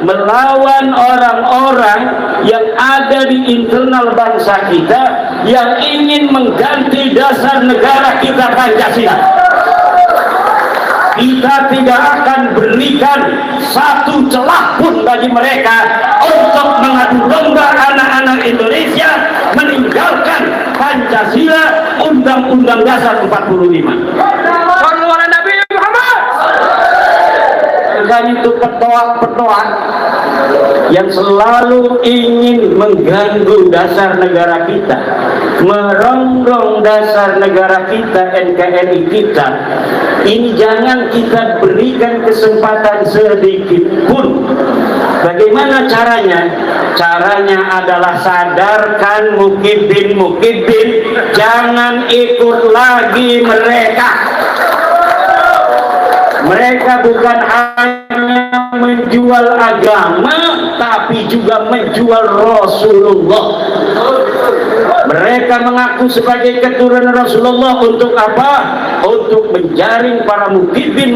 melawan orang-orang yang ada di internal bangsa kita yang ingin mengganti dasar negara kita Pancasila. Kita tidak akan berikan satu celah pun bagi mereka untuk mengadu domba anak-anak Indonesia meninggalkan Pancasila, Undang-Undang Dasar 45. Dan itu petoak-petoak yang selalu ingin mengganggu dasar negara kita, merongrong dasar negara kita, NKRI kita. Ini jangan kita berikan kesempatan sedikit pun. Bagaimana caranya? Caranya adalah sadarkan mukibin, jangan ikut lagi mereka. Mereka bukan hanya menjual agama, tapi juga menjual Rasulullah. Mereka mengaku sebagai keturunan Rasulullah untuk apa? Untuk menjaring para mukibin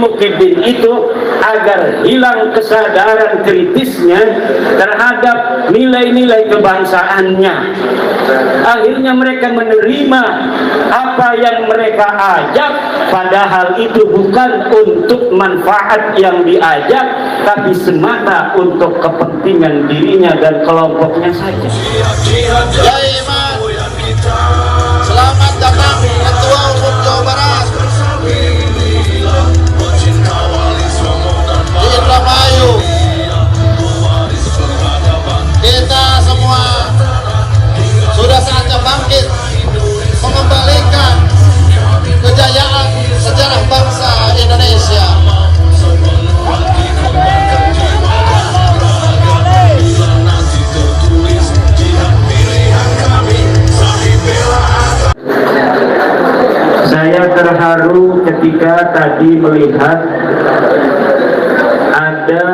itu agar hilang kesadaran kritisnya terhadap nilai-nilai kebangsaannya. Akhirnya mereka menerima apa yang mereka ajak, padahal itu bukan untuk manfaat yang diajak, tapi semata untuk kepentingan dirinya dan kelompoknya saja. Ya Iman, selamat datang Ketua Umum Jawa Barat di Indramayu. Kita semua sudah saatnya bangkit mengembalikan kejayaan sejarah bangsa Indonesia. Saya terharu ketika tadi melihat ada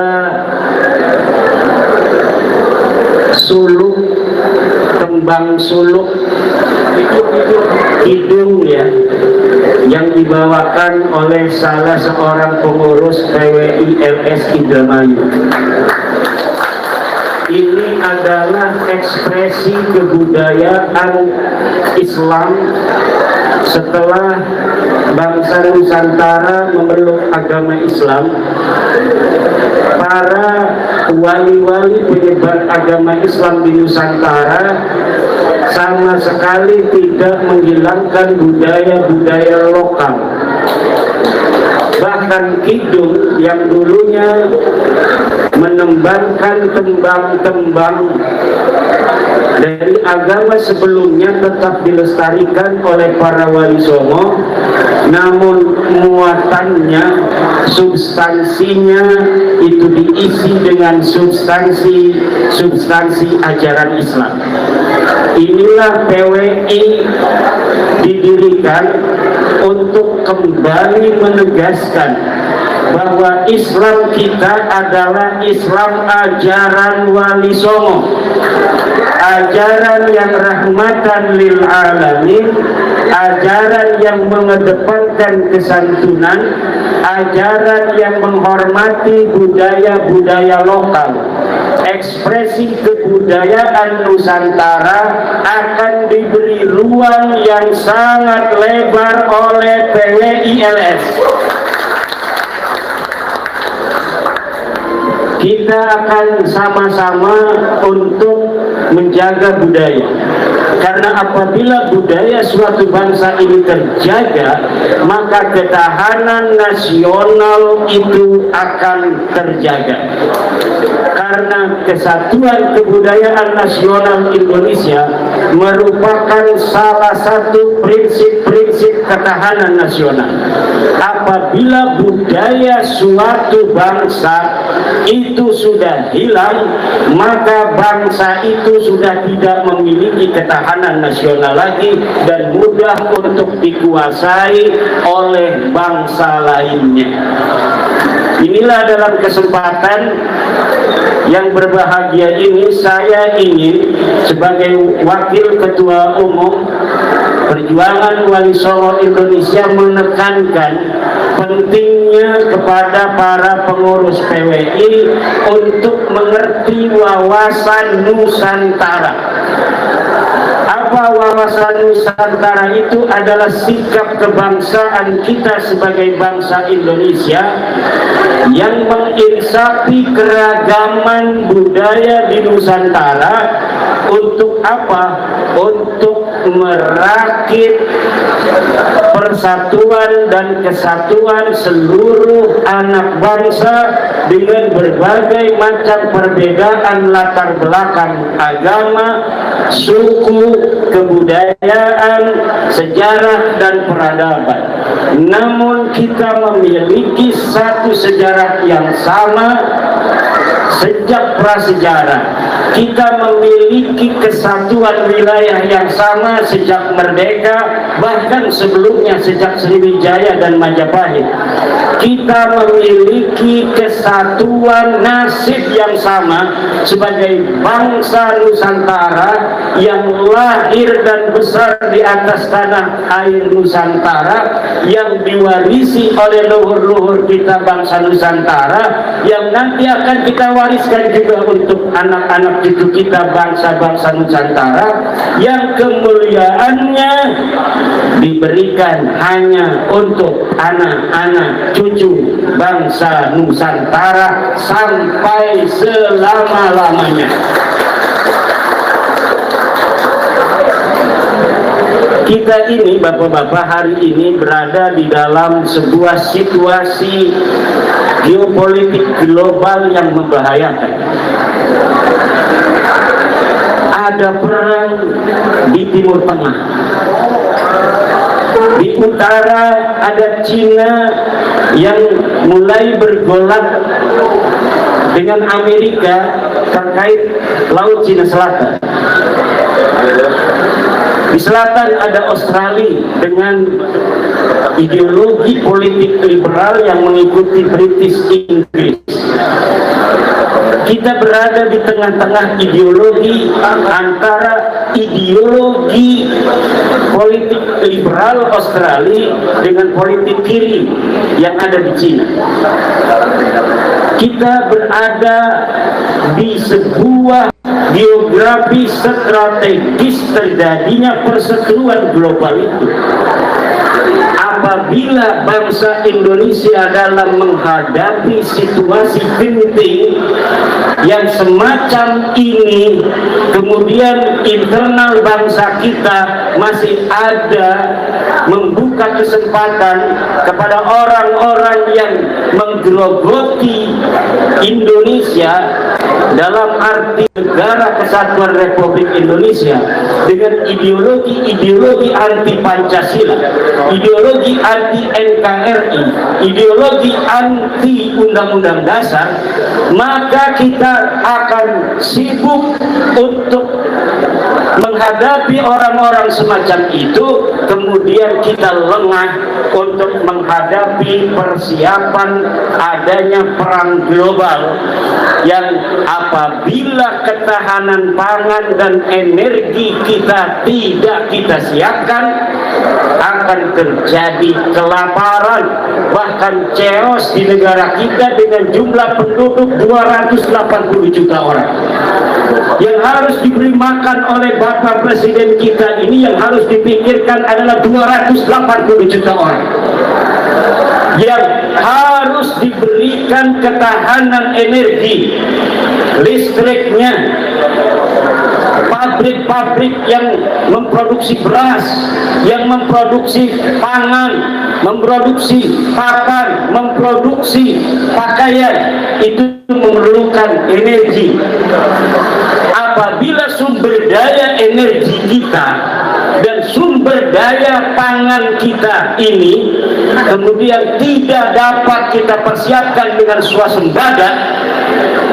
suluk, kembang suluk hidung ya, yang dibawakan oleh salah seorang pengurus PWI LS Indramayu. Ini adalah ekspresi kebudayaan Islam setelah bangsa Nusantara memeluk agama Islam. Para wali-wali penyebar agama Islam di Nusantara sama sekali tidak menghilangkan budaya-budaya lokal. Bahkan kidung yang dulunya menembangkan tembang-tembang dari agama sebelumnya tetap dilestarikan oleh para wali songo, namun muatannya, substansinya itu diisi dengan substansi ajaran Islam. Inilah PWI didirikan untuk kembali menegaskan bahwa Islam kita adalah Islam ajaran Wali Songo, ajaran yang rahmatan lil alamin, ajaran yang mengedepankan kesantunan, ajaran yang menghormati budaya-budaya lokal. Ekspresi kebudayaan Nusantara akan diberi ruang yang sangat lebar oleh PWI LS. Kita akan sama-sama untuk menjaga budaya, karena apabila budaya suatu bangsa ini terjaga, maka ketahanan nasional itu akan terjaga. Karena kesatuan kebudayaan nasional Indonesia merupakan salah satu prinsip-prinsip ketahanan nasional. Apabila budaya suatu bangsa itu sudah hilang, maka bangsa itu sudah tidak memiliki ketahanan nasional lagi dan mudah untuk dikuasai oleh bangsa lainnya. Inilah dalam kesempatan yang berbahagia ini, saya ingin sebagai Wakil Ketua Umum Perjuangan Wali Songo Indonesia menekankan pentingnya kepada para pengurus PWI untuk mengerti wawasan Nusantara. Apa wawasan Nusantara itu? Adalah sikap kebangsaan kita sebagai bangsa Indonesia yang menginsafi keragaman budaya di Nusantara. Untuk apa? Untuk merakit persatuan dan kesatuan seluruh anak bangsa dengan berbagai macam perbedaan latar belakang agama, suku, kebudayaan, sejarah, dan peradaban. Namun kita memiliki satu sejarah yang sama sejak prasejarah. Kita memiliki kesatuan wilayah yang sama sejak merdeka, bahkan sebelumnya sejak Sriwijaya dan Majapahit. Kita memiliki kesatuan nasib yang sama sebagai bangsa Nusantara yang lahir dan besar di atas tanah air Nusantara, yang diwarisi oleh leluhur kita bangsa Nusantara, yang nanti akan kita wariskan juga untuk anak-anak cucu kita bangsa-bangsa Nusantara, yang kemuliaannya diberikan hanya untuk anak-anak cucu bangsa Nusantara sampai selama-lamanya. Kita ini bapak-bapak hari ini berada di dalam sebuah situasi geopolitik global yang membahayakan. Ada perang di Timur Tengah. Di utara ada Cina yang mulai bergolak dengan Amerika terkait Laut Cina Selatan. Di selatan ada Australia dengan ideologi politik liberal yang mengikuti British Inggris. Kita berada di tengah-tengah ideologi antara ideologi politik liberal Australia dengan politik kiri yang ada di Cina. Kita berada di sebuah geografi strategis terjadinya perseteruan global itu. Apabila bangsa Indonesia dalam menghadapi situasi genting yang semacam ini, kemudian internal bangsa kita masih ada membuka kesempatan kepada orang-orang yang menggerogoti Indonesia dalam arti negara kesatuan Republik Indonesia dengan ideologi anti Pancasila, ideologi anti NKRI, ideologi anti Undang-Undang Dasar, maka kita akan sibuk untuk menghadapi orang-orang semacam itu, kemudian kita lengah untuk menghadapi persiapan adanya perang global yang apabila ketahanan pangan dan energi kita tidak kita siapkan, akan terjadi kelaparan, bahkan chaos di negara kita dengan jumlah penduduk 280 juta orang. Yang harus diberi makan oleh Bapak Presiden kita ini, yang harus dipikirkan adalah 280 juta orang yang harus diberikan ketahanan energi, listriknya, pabrik-pabrik yang memproduksi beras, yang memproduksi pangan, memproduksi pakan, memproduksi pakaian, itu memerlukan energi. Apabila sumber daya energi kita dan sumber daya pangan kita ini kemudian tidak dapat kita persiapkan dengan swasembada,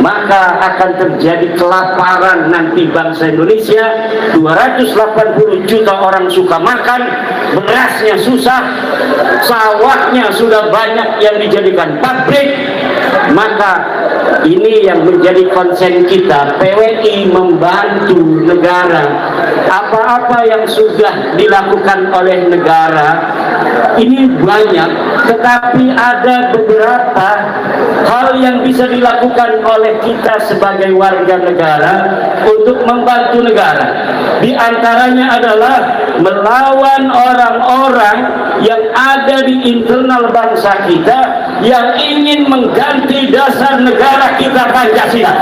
maka akan terjadi kelaparan nanti bangsa Indonesia. 280 juta orang suka makan, berasnya susah, sawahnya sudah banyak yang dijadikan pabrik, Maka ini yang menjadi konsen kita. PWI membantu negara. Apa-apa yang sudah dilakukan oleh negara ini banyak, tetapi ada beberapa hal yang bisa dilakukan oleh kita sebagai warga negara untuk membantu negara. Di antaranya adalah melawan orang-orang yang ada di internal bangsa kita yang ingin mengganti dasar negara kita, Pancasila.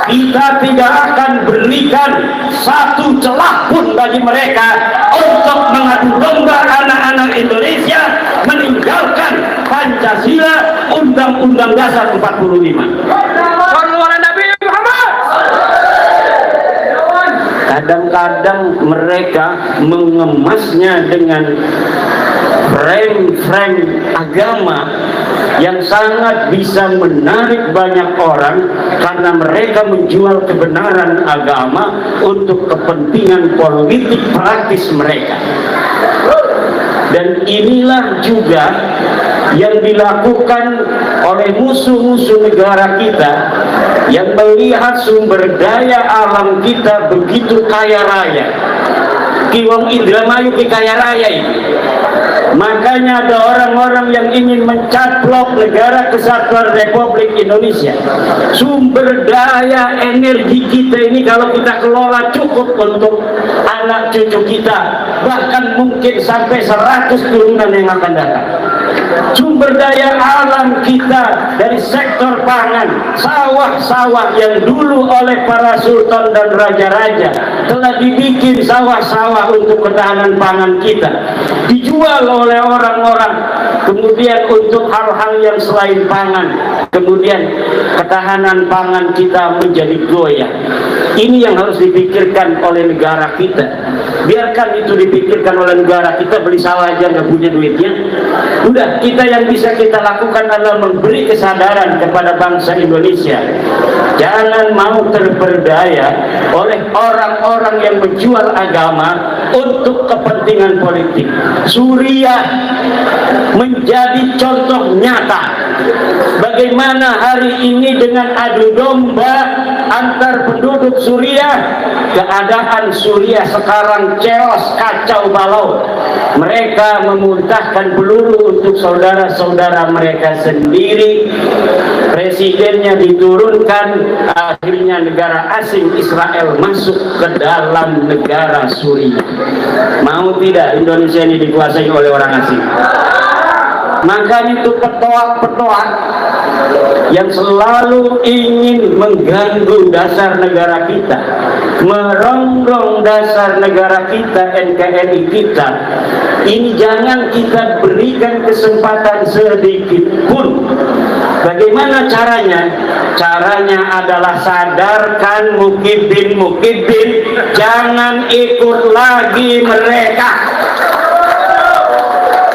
Kita tidak akan berikan satu celah pun bagi mereka untuk mengadu domba anak-anak Indonesia meninggalkan Pancasila, Undang-Undang Dasar 45. Kadang-kadang mereka mengemasnya dengan frame-frame agama yang sangat bisa menarik banyak orang karena mereka menjual kebenaran agama untuk kepentingan politik praktis mereka. Dan inilah juga yang dilakukan oleh musuh-musuh negara kita yang melihat sumber daya alam kita begitu kaya raya. Kiwong Indramayu ki kaya raya ini. Makanya ada orang-orang yang ingin mencaplok Negara Kesatuan Republik Indonesia. Sumber daya energi kita ini kalau kita kelola cukup untuk anak cucu kita, bahkan mungkin sampai 100 turunan yang akan datang. Sumber daya alam kita dari sektor pangan, sawah-sawah yang dulu oleh para sultan dan raja-raja telah dibikin sawah-sawah untuk ketahanan pangan kita, dijual oleh orang-orang kemudian untuk hal-hal yang selain pangan, kemudian ketahanan pangan kita menjadi goyah. Ini yang harus dipikirkan oleh negara kita. Biarkan itu dipikirkan oleh negara kita, beli sawah aja nggak punya duitnya. Udah, kita yang bisa kita lakukan adalah memberi kesadaran kepada bangsa Indonesia. Jangan mau terperdaya oleh orang-orang yang menjual agama untuk kepentingan politik. Suriah menjadi contoh nyata bagaimana hari ini dengan adu domba antar penduduk Suriah, keadaan Suriah sekarang chaos, kacau balau. Mereka memuntahkan peluru untuk saudara-saudara mereka sendiri. Presidennya diturunkan, akhirnya negara asing Israel masuk ke dalam negara Suriah. Mau tidak Indonesia ini dikuasai oleh orang asing? Maka itu petoak-petoak yang selalu ingin mengganggu dasar negara kita, merongrong dasar negara kita, NKRI kita. Ini jangan kita berikan kesempatan sedikit pun. Bagaimana caranya? Caranya adalah sadarkan mukibin-mukibin, jangan ikut lagi mereka.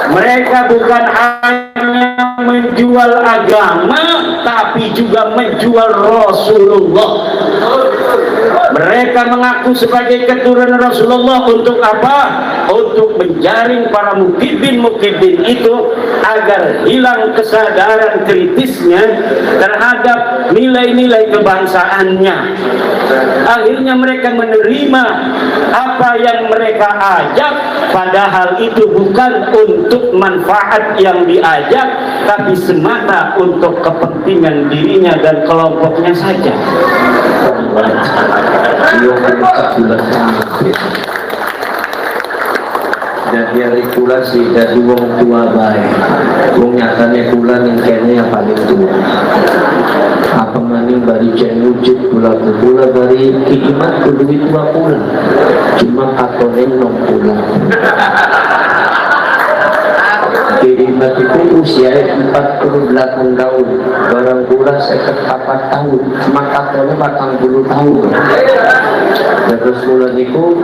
Mereka bukan hanya menjual agama, tapi juga menjual Rasulullah. Mereka mengaku sebagai keturunan Rasulullah untuk apa? Untuk menjaring para mukibin-mukibin itu agar hilang kesadaran kritisnya terhadap nilai-nilai kebangsaannya. Akhirnya mereka menerima apa yang mereka ajak, padahal itu bukan untuk manfaat yang diajak, tapi semata untuk kepentingan dirinya dan kelompoknya saja. Jadi regulasi dari wong tua baik, wong nyatanya kula yang kayaknya yang paling tua. Apa maning bari jen wujud kula bari kiimat kudu tua pula, cuma katone nom pula. Kiimat itu usia 48 tahun, barang kula 54 tahun, cuma katone 40 tahun. Terus mulai niku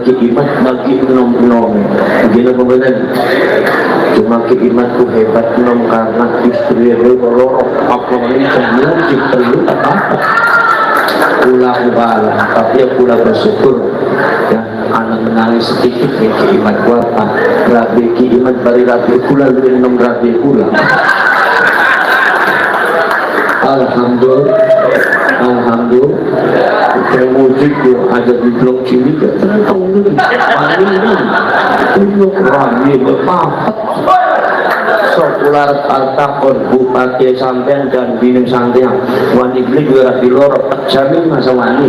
kiimat bagi nom-nom, begini kemudian cuma kiimatku hebat nom karena istri lorok apa ini semua perlu apa pulang bala, tapi pulang bersyukur ya, anak menangis sedikit ya kiimat gua apa rabi kiimat bari rabi kula lebih nom rabi kula Alhamdulillah, kayak musik tuh ada di blok cilik gak tahu nih, ini rame berpapat. Sokular altakor bupati sampean dan bini sampean wani beli juga di lorok jamin masa wani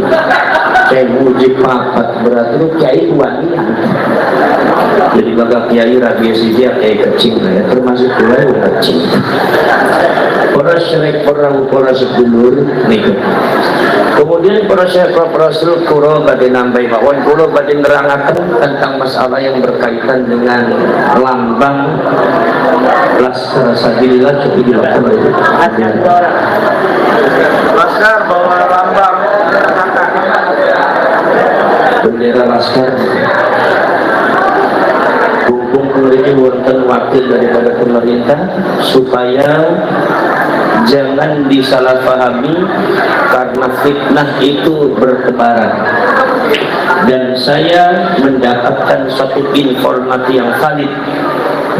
kayak musik papat berarti itu kiai wani. Jadi bakal kiai radiasi dia kayak kecing ya, termasuk pula yang kecing. Para syekh para sedulur nih. Kemudian para syekh para sedulur kula badhe nambahi mawon kula badhe nerangaken tentang masalah yang berkaitan dengan lambang Laskar Sabilillah cukup dilakukan itu. Laskar bawa lambang bendera Laskar. Hukum memiliki wonten wakil daripada pemerintah supaya jangan disalahpahami karena fitnah itu bertebaran. Dan saya mendapatkan satu informasi yang valid,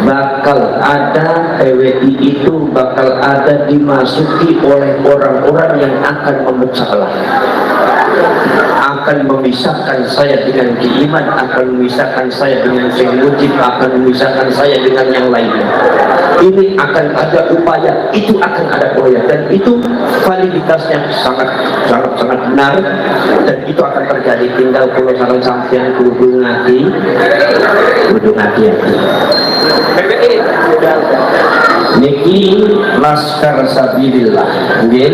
bakal ada PWI itu bakal ada dimasuki oleh orang-orang yang akan memecah, akan memisahkan saya dengan Kiiman, akan memisahkan saya dengan Syekh Mujib, akan memisahkan saya dengan yang lainnya. Ini akan ada upaya, itu akan ada upaya, dan itu validitasnya sangat benar, dan itu akan terjadi. Tinggal kalau saran sampean kudu ngati ya. Niki Laskar Sabilillah, nggih.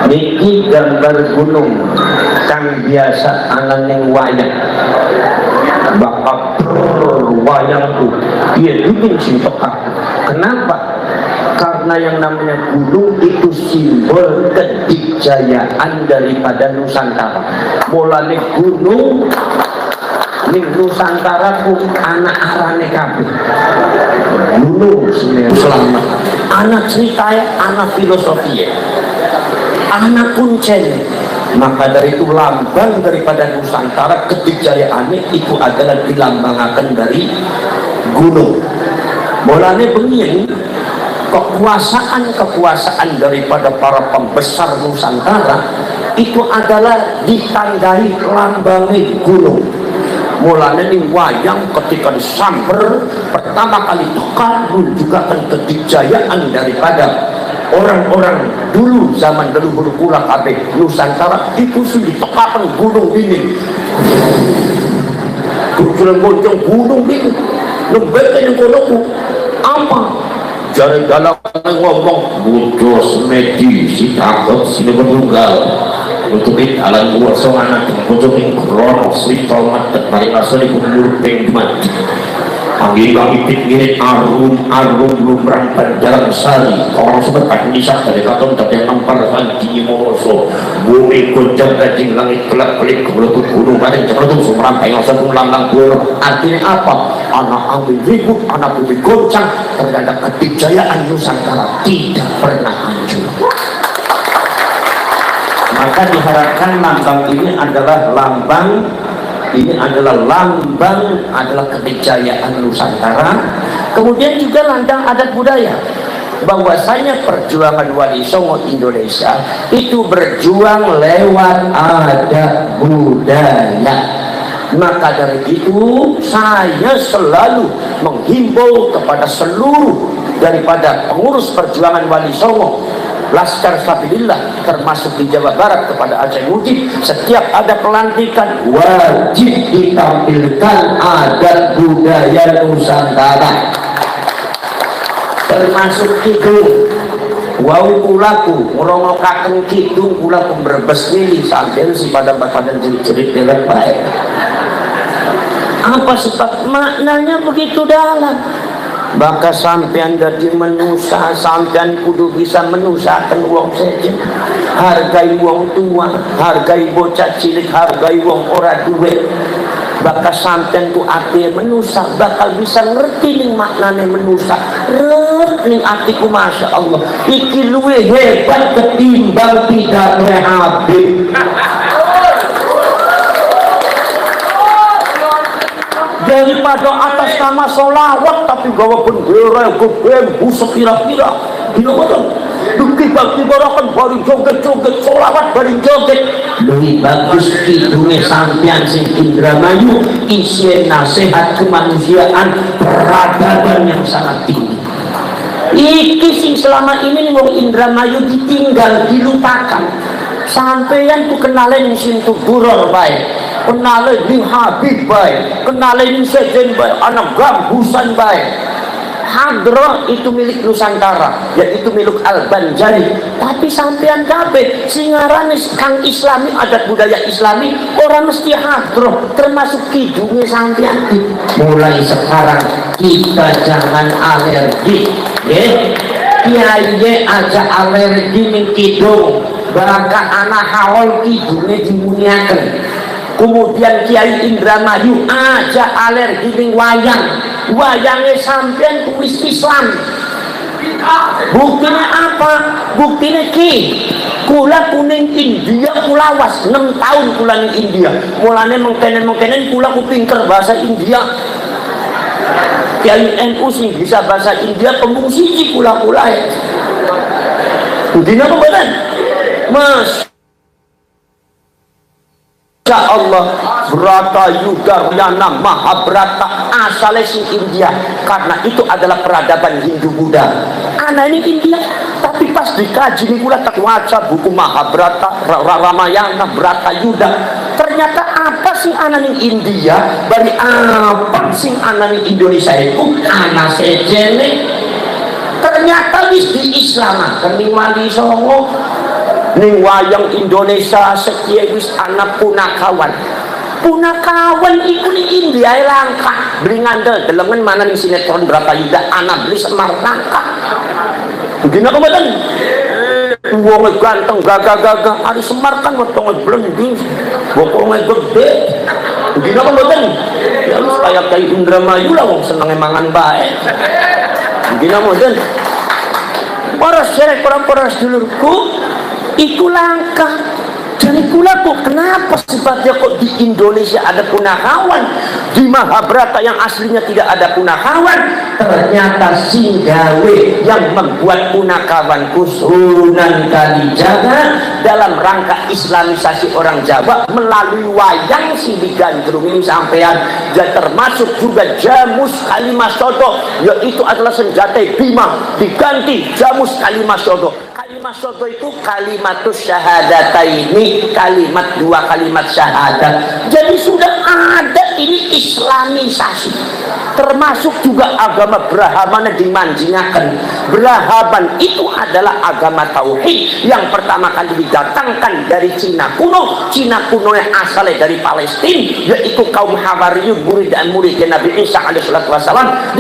Niki gambar gunung kang biasa ana ning wayang. Bakal wayangku dia bikin sing peka. Kenapa? Karena yang namanya gunung itu simbol kedikjayaan daripada Nusantara. Mulane gunung ning Nusantara pun anak arane kabeh. Gunung selamat. Anak cerita, anak filosofi, anak kuncen. Maka dari itu lambang daripada Nusantara kedikjayaannya itu adalah dilambangkan dari gunung. Mulane begini, kekuasaan daripada para pembesar Nusantara itu adalah ditandai lambangnya gunung. Mulanya ini wayang ketika disamber pertama kali tekan menunjukkan kedikjayaan daripada orang-orang dulu zaman dulu kula kabeh Nusantara itu sudah ditekan gunung ini. Kuculan goncong gunung ini lembek yang gunung apa? Jari dalam ngomong butuh semedi si takut sini menunggal untuk alam kuasa anak untuk krono sri tomat dari asal kubur pengmat panggil kami pikir arum lumrang panjalan sari orang sebentar bisa dari katon tapi yang nampar fanti moso bumi goncang daging langit kelak pelik kebeletut gunung badan cepetung sumrampai asal lambang pur. Artinya apa? Anak ambil ribut, anak bumi goncang, terhadap kedikjayaan Nusantara tidak pernah hancur. Maka diharapkan lambang ini adalah adalah kedikjayaan Nusantara. Kemudian juga lambang adat budaya, bahwasanya perjuangan Wali Songo Indonesia itu berjuang lewat adat budaya. Maka dari itu saya selalu menghimbau kepada seluruh daripada pengurus perjuangan Wali Songo Laskar Sabilillah termasuk di Jawa Barat kepada Aceh Mujib, setiap ada pelantikan wajib ditampilkan adat budaya Nusantara, termasuk kidung. Wau kulaku ngerongokaken kidung kulaku berbes milih sambil si pada jerit jelek baik. Apa sebab maknanya begitu dalam? Maka sampean jadi menusa, sampean kudu bisa menusakan wong saja. Hargai wong tua, hargai bocah cilik, hargai wong ora duwe. Maka sampean ku ati menusa bakal bisa ngerti ning maknane menusa. Ning atiku masya Allah, iki luwe hebat ketimbang tidak Habib. Daripada atas nama solawat tapi gawa bendera gebem busuk kira-kira dino betul tiba-tiba akan baru joget-joget sholawat baru joget. Lebih bagus kidungnya sampean sing Indramayu isi nasihat kemanusiaan peradaban yang sangat tinggi. Iki sing selama ini mau Indramayu ditinggal dilupakan. Sampeyan ku kenalin sing Buror baik, kenalin ning Habib baik, kenalin Sejen baik, anak Gambusan baik. Hadroh itu milik Nusantara, yaitu milik Al-Banjari. Tapi sampean kabeh singarane kang Islami, adat budaya Islami, orang mesti hadroh, termasuk kidungnya sampean. Mulai sekarang kita jangan alergi, ya. Kiai aja alergi ning kidung, barangkali anak haul kidungnya dimuniakan. Kemudian Kiai Indramayu aja alergi ning wayang, wayangnya sampean tulis Islam. Buktinya apa? Buktinya kula kuning India kulawas 6 tahun kula ning India. Mulane mengkenen kula ku pinter bahasa India. Kiai NU sing bisa bahasa India tembung siji kula ya. Dina kebetulan Mas Insya Allah Brata Yuda Yana Mahabharata asalnya sing India, karena itu adalah peradaban Hindu Buddha. Anak ini India, tapi pas dikaji nih pula tak waca buku Mahabharata, Ramayana, Brata Yuda. Ternyata apa sih anak ini India? Bari apa sih anak ini Indonesia itu? Anak sejene. Ternyata wis di Islam ning Wali Songo. Ning wayang Indonesia sekian wis anak punakawan iku ning India langka beli ngandel delengen mana ning sinetron berapa yuda anak beli Semar langka gina kemudian wong ganteng gagah-gagah ari Semar kan wetenge blending bokonge gede gina kemudian ya lu kayak Indramayu lah wong senenge mangan bae gina kemudian para serek para sedulurku itu langka. Jadi kula kok kenapa sifatnya kok di Indonesia ada punakawan, di Mahabharata yang aslinya tidak ada punakawan? Ternyata Singgawe yang membuat punakawan Sunan Kalijaga dalam rangka Islamisasi orang Jawa melalui wayang sing digandrungi sampean, dan termasuk juga Jamus Kalimasodo, yaitu adalah senjata Bima diganti Jamus Kalimasodo. Kalimasodo itu kalimatus syahadataini, kalimat dua kalimat syahadat. Jadi sudah ada ini Islamisasi, termasuk juga agama Brahmana dimanjingakan. Brahman itu adalah agama tauhid yang pertama kali didatangkan dari Cina kuno. Cina kuno yang asalnya dari Palestina, yaitu kaum Hawariyun, murid dan murid Nabi Isa alaihissalam.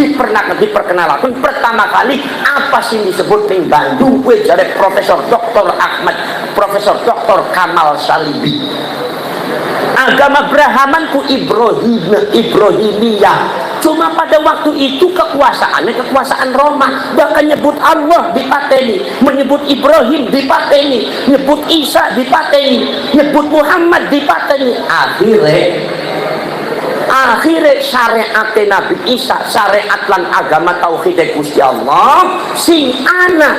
Diperkenalkan pertama kali apa sih disebut di Bandung dari Profesor Dr. Ahmad, Profesor Dr. Kamal Salibi. Agama Brahman ku Ibrahimiyah. Cuma pada waktu itu kekuasaannya kekuasaan Roma, bahkan nyebut Allah dipateni, menyebut Ibrahim dipateni, nyebut Isa dipateni, nyebut Muhammad dipateni. Akhirnya syariat Nabi Isa, syariat lan agama tauhid Gusti Allah sing anak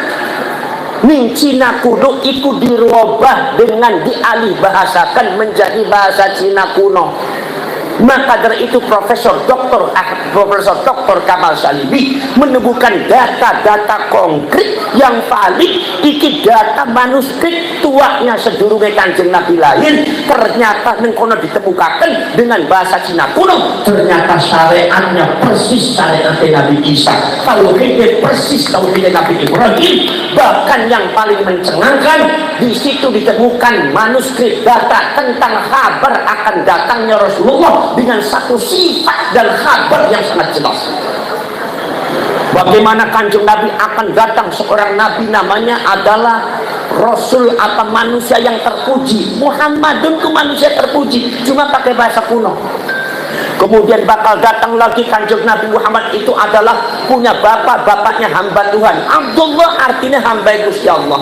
ning Cina kuno itu dirubah dengan dialih bahasakan menjadi bahasa Cina kuno. Maka dari itu Profesor Dr. Kamal Salibi menemukan data-data konkret yang valid. Iki data manuskrip tuanya sedurunge Kanjeng Nabi lahir, ternyata mengkono ditemukan dengan bahasa Cina kuno. Ternyata syariatnya persis syariat Nabi Isa, tauhidnya persis tauhid Nabi Ibrahim. Bahkan yang paling mencengangkan, di situ ditemukan manuskrip data tentang kabar akan datangnya Rasulullah dengan satu sifat dan kabar yang sangat jelas. Bagaimana Kanjeng Nabi akan datang, seorang Nabi namanya adalah Rasul atau manusia yang terpuji. Muhammadun itu manusia terpuji, cuma pakai bahasa kuno. Kemudian bakal datang lagi Kanjeng Nabi Muhammad itu adalah punya bapak, bapaknya hamba Tuhan. Abdullah artinya hamba Gusti Allah.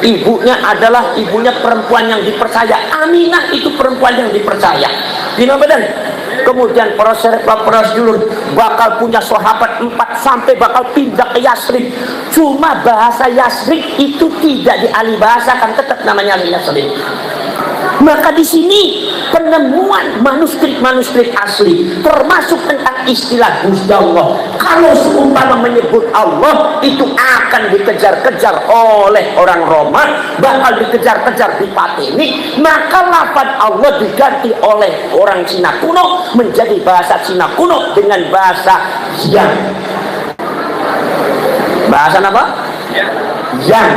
Ibunya adalah ibunya perempuan yang dipercaya. Aminah itu perempuan yang dipercaya. Gimana badan? kemudian prosedur bakal punya sahabat 4 sampai bakal pindah ke Yasrib. Cuma bahasa Yasrib itu tidak dialihbahasakan, tetap namanya Yasrib. Maka di sini penemuan manuskrip asli termasuk tentang istilah Gusti Allah. Kalau seumpama menyebut Allah itu akan dikejar-kejar oleh orang Roma, bakal dikejar-kejar dipateni, maka lafaz Allah diganti oleh orang Cina kuno menjadi bahasa Cina kuno dengan bahasa Yang. Bahasa apa? Yang.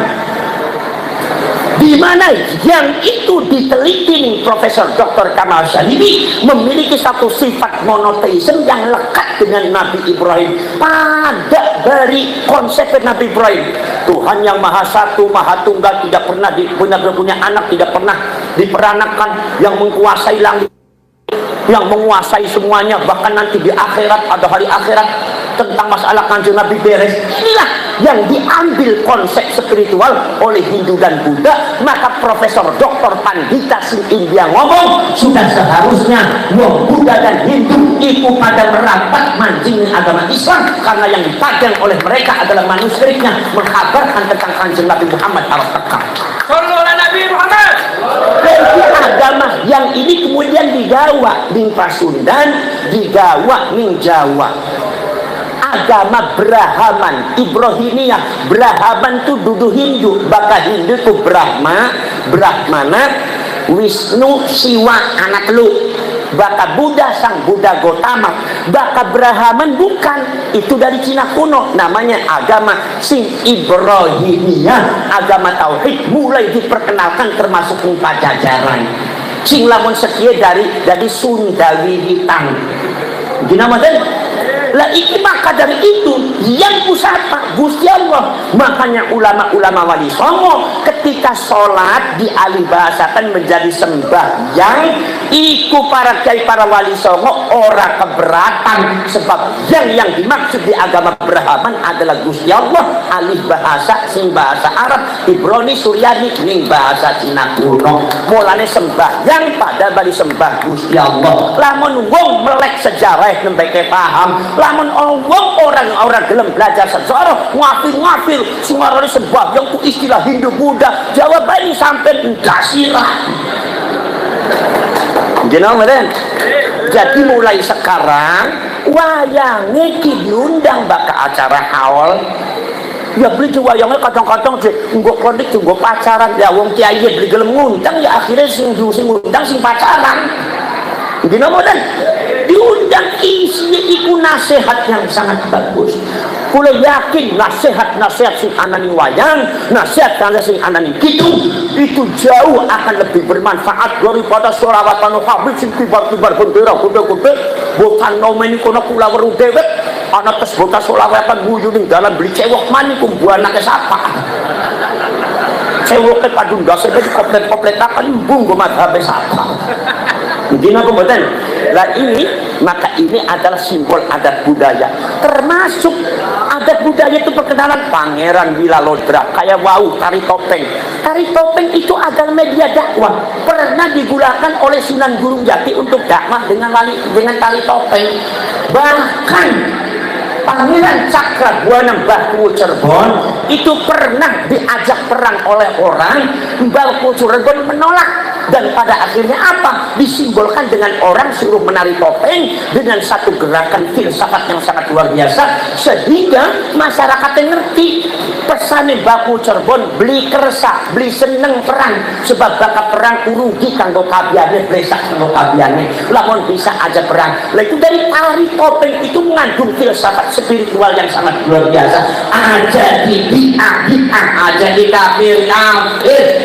Di mana yang itu diteliti nih Profesor Dr. Kamal Syahidi memiliki satu sifat monoteisme yang lekat dengan Nabi Ibrahim. Pada dari konsep Nabi Ibrahim, Tuhan yang maha satu, maha tunggal, tidak pernah punya anak, tidak pernah diperanakan, yang menguasai langit, yang menguasai semuanya, bahkan nanti di akhirat, pada hari akhirat tentang masalah Kanjeng Nabi beres. Inilah yang diambil konsep spiritual oleh Hindu dan Buddha. Maka Profesor Dr. Pandita Sing India ngomong, sudah seharusnya Buddha dan Hindu itu pada merapat mancing agama Islam, karena yang dipakai oleh mereka adalah manuskripnya mengkabarkan tentang Kanjeng Nabi Muhammad al-Fatah. Nabi Muhammad. Jadi agama yang ini kemudian digawa ning Pasundan, digawa ning Jawa. Agama Brahman, Ibrahimiyah. Brahman itu dudu Hindu, baka Hindu itu Brahmana, Wisnu, Siwa, anak lu. Baka Buddha, sang Buddha Gotama. Baka Brahman bukan, itu dari Cina kuno, namanya agama sing Ibrahimiyah, agama tauhid mulai diperkenalkan termasuk Pajajaran. Sing lamun sekieu dari Sunda Wiwitan. Gimana lah iki maka dari itu yang pusaka Gusti Allah. Makanya ulama-ulama Wali Songo ketika sholat dialihbahasakan menjadi sembahyang, iku para kiai para Wali Songo ora keberatan, sebab yang dimaksud di agama Brahman adalah Gusti Allah, alih bahasa sing bahasa Arab, Ibrani, Suryani ning bahasa Cina kuno. Mulane sembahyang pada bali sembah Gusti Allah. Lamun wong melek sejarah nembe paham, lamun orang gelem belajar sejarah ngafir suarane sembahyang ku istilah Hindu Buddha, jawabannya sampai dasirah. Jadi mulai sekarang wayange ki diundang baka acara haul. Ya beli wayangnya kadang-kadang nggo konik nggo pacaran, ya wong kiai beli gelem ngundang, ya akhirnya sing ngundang sing pacaran. Gimana diundang isinya itu nasihat yang sangat bagus. Kula yakin nasihat sing anani wayang, nasihat sing anani itu jauh akan lebih bermanfaat daripada sholawatan Habib sing kibar-kibar bendera gede-gede botan nomen kono kula weruh dewek ana tes botan sholawatan guyu ning dalan beli cewek maniku buanake sapa. Cewek padung dase komplet-kompletaken mbung go madhabe sapa. Begini apa betul? Lah ini, maka ini adalah simbol adat budaya. Termasuk adat budaya itu perkenalan Pangeran Wilalodra, kayak wau tari topeng. Tari topeng itu adalah media dakwah. Pernah digunakan oleh Sunan Gunung Jati untuk dakwah dengan tari topeng. Bahkan Pangeran Cakrabuana Mbahku Cirebon itu pernah diajak perang oleh orang, Mbahku Cirebon menolak. Dan pada akhirnya apa? Disimbolkan dengan orang suruh menari topeng dengan satu gerakan filsafat yang sangat luar biasa, sehingga masyarakatnya ngerti pesannya Mbahku Cirebon, beli kersa, beli seneng perang, sebab bakal perang urugi kanggo kabiane, blesak kanggo kabiane, lamun bisa aja perang. Lah itu dari tari topeng itu mengandung filsafat spiritual yang sangat luar biasa. Aja di aja di kafir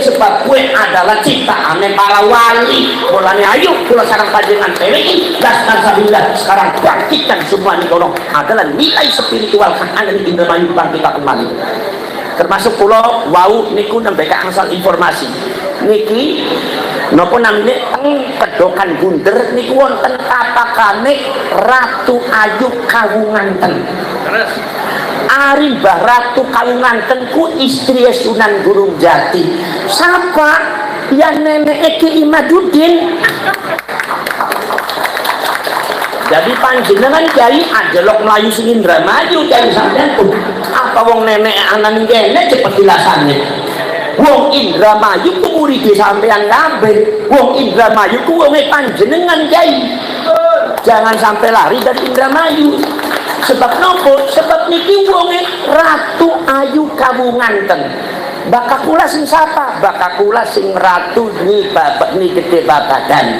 sebab gue adalah ciptaan para wali. Mulanya ayo kula sareng panjenengan PWI dasar sabillah sekarang bangkitkan semua nih kono adalah nilai spiritual kang ana di Indramayu bangkit kembali. Termasuk kula wau niku nembe angsal informasi niki napa namine teng Pedokan Bunder niku wonten tapakane Ratu Ayu Kawunganten. Ari Mbah Ratu Kawunganten ku istri Sunan Gunung Jati. Siapa? Ya nenek Ki Imaduddin. Jadi panjenengan Kyai ajelok Melayu sing Indramayu Kyai sampean tuh. Apa wong nenek anan kene cepet dilasane. Wong Indramayu ku murid sampean kabeh. Wong Indramayu ku wonge panjenengan Kyai. Jangan sampai lari dari Indramayu. Sebab nopo? Sebab niki wonge Ratu Ayu Kawunganten. Bakakula sing sapa? Bakakula sing ratu ni bapak ni gede babadan.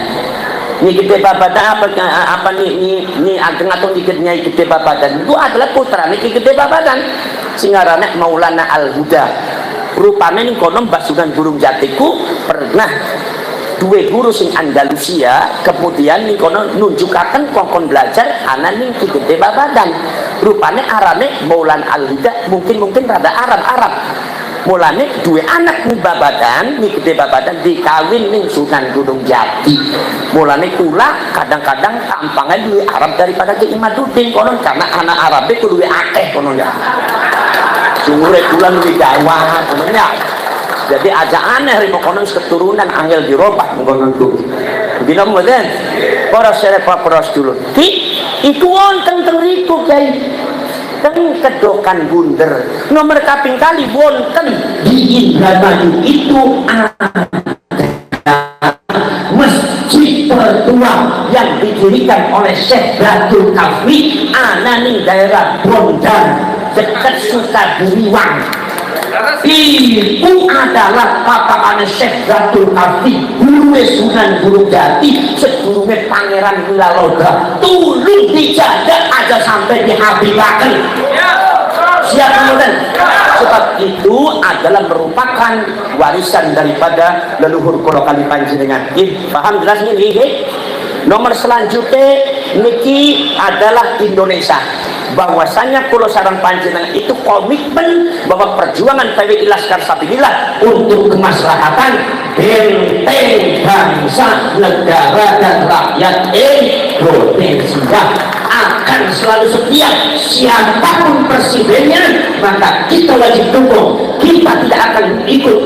Ni gede babadan apa ni ageng atau dikitnya gede babadan. Itu adalah putra niki gede babadan. Sing aranane Maulana Al-Huda. Rupane ning kono Basudan Burung Jatiku pernah duwe guru sing Andalusia, kemudian ning kono nunjukaken kongkon belajar ana ning gede babadan. Rupane arane Maulana Al-Huda, mungkin rada Arab. Mulane duwe anak ning babadan, ning gede babadan dikawin ning Sunan Gunung Jati. Mulane kula kadang-kadang tampangnya duwe Arab daripada Ki Imaduddin konon karena anak Arabe ku duwe akeh konon ya. Sumure kula luwih gawat konon ya. Jadi aja aneh rimo konon keturunan angel dirobah konon ku. Dina mboten. Para serep para dulu. Iku wonten teng riku Kyai. Teng Kedokan Bunder nomor kaping kali wonten di Indramayu itu ada masjid tertua yang didirikan oleh Syekh Datul Kafri ananing daerah Bondan dekat Sukabumi. Itu adalah papaane Syekh Datul Kafri guru Sunan Gunung Jati sedurunge Pangeran Wilaloda tulung dijaga aja sampai dihabibaken. Siap kemudian sebab itu adalah merupakan warisan daripada leluhur kula kali panjenengan. Paham jelas ini? Nomor selanjutnya niki adalah Indonesia. Bahwasanya Pulau Sarang Panjenengan itu komitmen bahwa perjuangan PWI Laskar Sabilillah untuk kemaslahatan benteng bangsa, negara dan rakyat Indonesia akan selalu setia siapapun presidennya, maka kita wajib dukung. Kita tidak akan ikut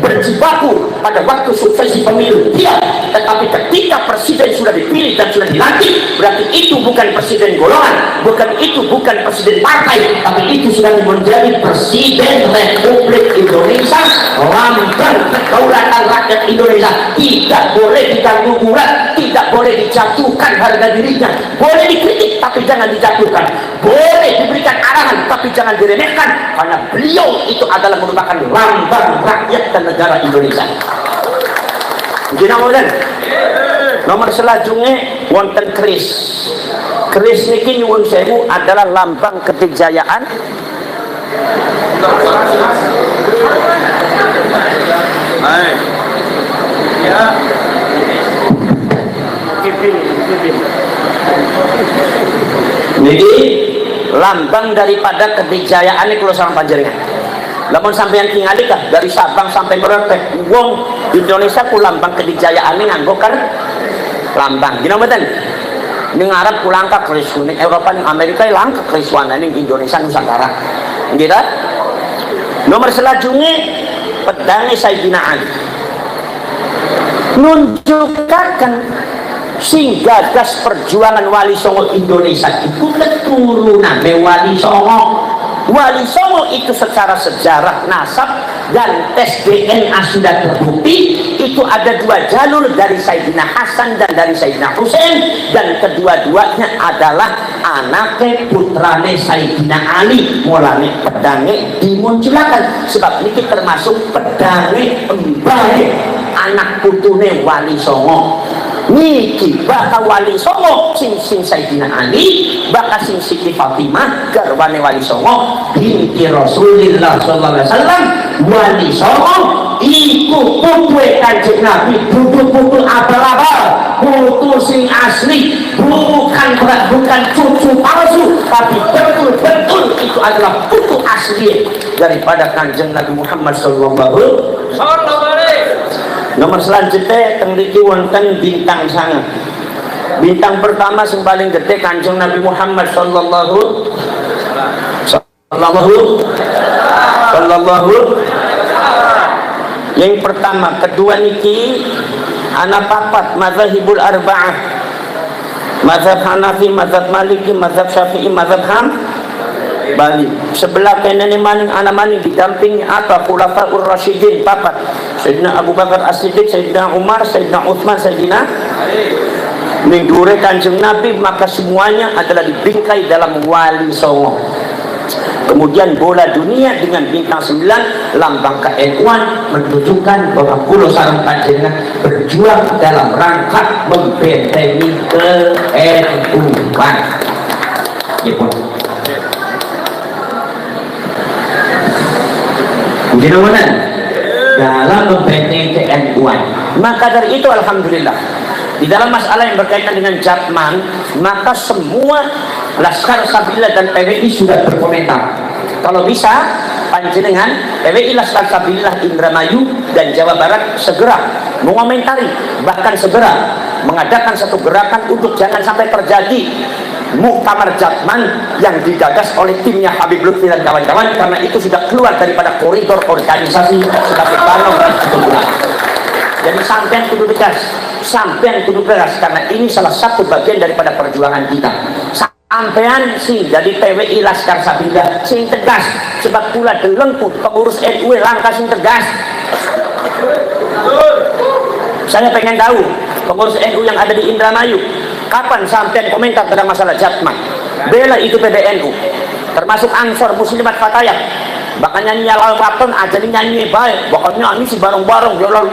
berjibaku pada waktu suksesi pemilu tidak, tetapi ketika presiden sudah dipilih dan sudah dilantik, berarti itu bukan presiden golongan, bukan presiden partai, tapi itu sudah menjadi presiden Republik Indonesia, lambang kedaulatan rakyat Indonesia. Tidak boleh diganggu gugat, tidak boleh dijatuhkan harga dirinya, boleh dikritik tapi jangan dijatuhkan, boleh diberikan arahan tapi jangan diremehkan, karena beliau itu adalah merupakan lambang rakyat dan negara Indonesia. Nomor selanjutnya wonten keris. Keris niki nyuwun sewu adalah lambang kejayaan niki lambang daripada kejayaan Pulau Sarang Panjenengan. Lamun sampeyan tingali kah dari Sabang sampai Merauke, wong Indonesia ku lambang kejayaane nganggo kan lambang. Gina mboten? Ning Arab ku langka keris, ning Eropa ning Amerika langka keris wana ning Indonesia Nusantara. Nggih ta? Nomor selanjutnya pedange Sayyidina Ali. Nunjukaken sing gagas perjuangan Wali Songo Indonesia itu keturunan Wali Songo. Wali Songo itu secara sejarah nasab dan tes DNA sudah terbukti itu ada dua jalur dari Sayyidina Hasan dan dari Sayyidina Husain, dan kedua-duanya adalah anaknya putrane Sayyidina Ali. Mulane pedange dimunculakan sebab ini termasuk pedange embahe anak putune Wali Songo. Niki bakal Wali Songo sing Sayyidina Ali, bakal sing Siti Fatimah garwane Wali Songo binti Rasulullah sallallahu alaihi wasallam. Wali Songo iku putuhe Kanjeng Nabi, putu abal-abal, putu sing asli, bukan cucu palsu, tapi betul-betul itu adalah putu asli daripada Kanjeng Nabi Muhammad sallallahu alaihi wasallam. Nomor selanjutnya tengriki wonten bintang sangat. Bintang pertama yang paling gede Kanjeng Nabi Muhammad sallallahu. Yang pertama, kedua niki anak papat mazhabul arba'ah. mazhab Hanafi, mazhab Maliki, mazhab Syafi'i, mazhab Hambali. Sebelah kanan maning ana maning didampingi apa khulafaur rasyidin papat. Sayyidina Abu Bakar As-Siddiq, Sayyidina Umar, Sayyidina Utsman, Sayyidina Mingdure Kanjeng Nabi, maka semuanya adalah dibingkai dalam Wali Songo. Kemudian bola dunia dengan bintang 9 lambang KNU-an menunjukkan bahwa Pulau Sarang Panjenengan berjuang dalam rangka membentengi KNU-an. Gimana? Dalam membentengi KNU-an. Maka dari itu alhamdulillah di dalam masalah yang berkaitan dengan Jatman, maka semua Laskar Sabilillah dan PWI sudah berkomentar. Kalau bisa, panjenengan PWI Laskar Sabilillah Indramayu dan Jawa Barat segera mengomentari, bahkan segera mengadakan satu gerakan untuk jangan sampai terjadi muktamar Jatman yang digagas oleh timnya Habib Lutfi dan kawan-kawan, karena itu sudah keluar daripada koridor organisasi sebagai Barnong dan Ketumbuhan. Jadi sampean kudu tegas, karena ini salah satu bagian daripada perjuangan kita. Sampean sih jadi PWI Laskar Sabilillah sing tegas, sebab pula deleng pengurus NU langkah sing tegas. Saya pengen tahu pengurus NU yang ada di Indramayu, kapan sampean komentar tentang masalah Jatman? Bela itu PBNU, termasuk Ansor Muslimat Fatayah. Bahkan nyanyi Yalal Waton aja nyanyi baik, bahkan nyanyi si bareng-bareng Yalal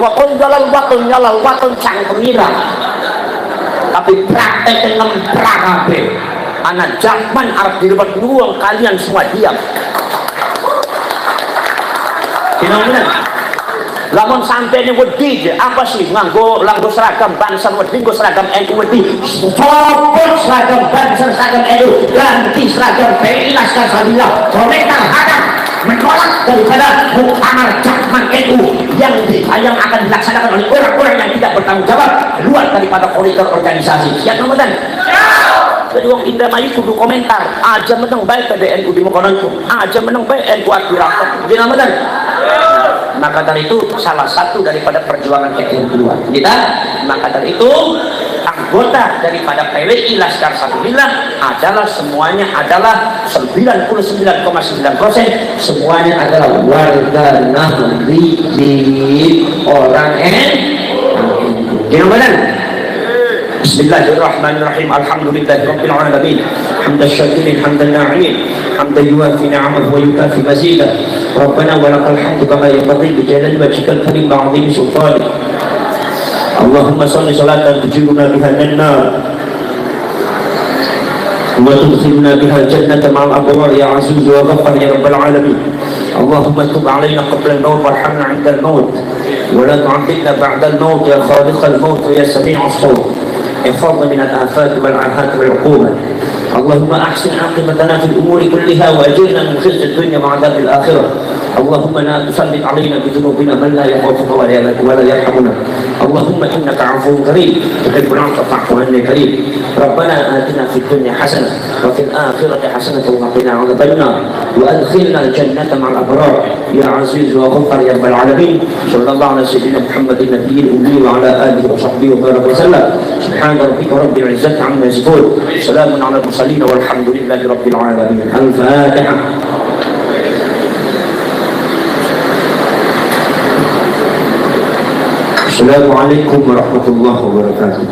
Waton cangkemira. Tapi praktek ngemprak kabeh. Anak Jatman arep direbut luang, kalian semua diam. Gimana? Lamun sampai ini wedi apa sih nganggo seragam Banser wedi, nggo seragam NU wedi. Copot seragam Banser, seragam NU, ganti seragam PWI Laskar Sabilillah. Komentar hadap menolak daripada muktamar Jatman NU yang akan dilaksanakan oleh orang-orang yang tidak bertanggung jawab luar daripada koridor organisasi. Siap nomodan? Jadi wong Indramayu kudu komentar, aja menang baik PBNU di Mokononku, aja menang baik NU Akhirat. Gimana nomodan? Maka dari itu salah satu daripada perjuangan kedua kita, maka dari itu anggota daripada PWI Laskar Sabilillah adalah semuanya adalah 99,9%, semuanya adalah warga Nahdliyin, orang Gimana? Bismillahirrahmanirrahim. Alhamdulillahirabbil alamin. Hamdan syakirin, hamdan na'imin, hamdan yuwafi ni'amahu wa yukafi mazidah. Rabbana wa lakal hamdu kama yanbaghi bi jalali wajhikal karim wa 'azimi sultanik. Allahumma shalli salatan tujiruna biha an-nar wa tudkhiluna biha al-jannata ma'al abrar ya 'aziz wa ghaffar ya rabbal alamin. Allahumma tub 'alaina qabla al-maut warhamna 'inda al-maut wa la tu'adhibna ba'da al-maut ya khaliq al-maut ya sami' as-sawt. احفظنا من الآفات والعاهات والعقوبات. اللهم أحسن عاقبتنا في الأمور كلها وأجرنا من خزي الدنيا وعذاب الآخرة. اللهم لا تسلط علينا بذنوبنا من لا يخافك ولا يرحمنا. اللهم إنك عفو كريم تحب العفو فاعف عنا كريم. ربنا آتنا في الدنيا حسنة وفي الآخرة حسنة وقنا عذاب النار وأدخلنا الجنة مع الأبرار يا عزيز وغفر يا رب العالمين. صلى الله على سيدنا محمد النبي الأمي وعلى آله وصحبه وبارك وسلم. سبحان ربك رب العزة عما يصفون، سلام على المرسلين والحمد لله رب العالمين. الفاتحة. السلام عليكم ورحمة الله وبركاته.